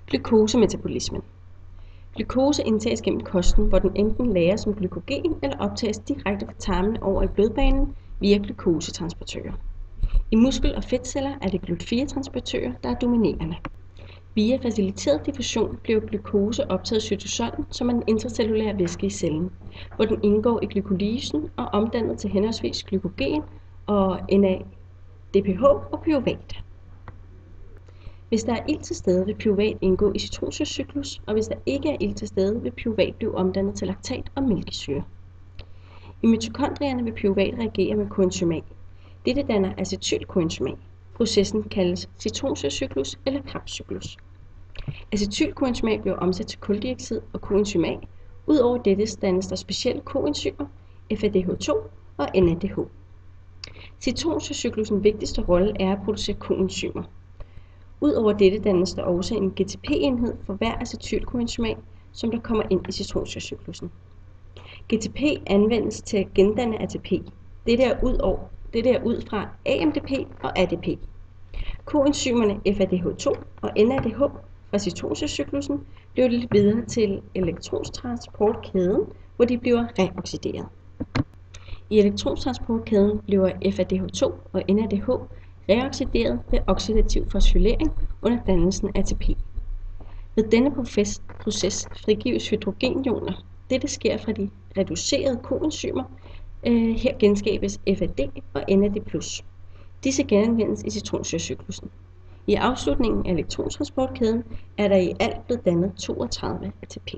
Glukosemetabolismen. Glukose indtages gennem kosten, hvor den enten lagres som glykogen eller optages direkte fra tarmene over i blodbanen via glukosetransportører. I muskel- og fedtceller er det GLUT4-transportører, der er dominerende. Via faciliteret diffusion bliver glukose optaget i cytosolen, som er den intracellulære væske i cellen, hvor den indgår i glykolysen og omdannet til henholdsvis glykogen og NADPH og pyruvat. Hvis der er ilt til stede, vil pyruvat indgå i citronsyrecyklus, og hvis der ikke er ilt til stede, vil pyruvat blive omdannet til laktat og mælkesyre. I mitokondrierne vil pyruvat reagere med koenzym A. Dette danner acetylkoenzym A. Processen kaldes citronsyrecyklus eller Krebscyklus. Acetylkoenzym A bliver omsat til kuldioxid og koenzym A. Udover dette dannes der specielle koenzymer, FADH2 og NADH. Citronsyrecyklusens vigtigste rolle er at producere koenzymer. Udover dette dannes der også en GTP-enhed for hver acetylkoenzym A, som der kommer ind i citronsyrecyklusen. GTP anvendes til at gendanne ATP. Dette er ud fra AMDP og ADP. Koenzymerne FADH2 og NADH fra citronsyrecyklusen bliver ledt videre til elektrontransportkæden, hvor de bliver reoxideret. I elektrontransportkæden bliver FADH2 og NADH reoxideret ved oxidativ fosforylering under dannelsen af ATP. Ved denne proces frigives hydrogenioner. Dette sker fra de reducerede koenzymer. Her genskabes FAD og NAD+. Disse genanvendes i citronsyrecyklusen. I afslutningen af elektrontransportkæden er der i alt blevet dannet 32 ATP.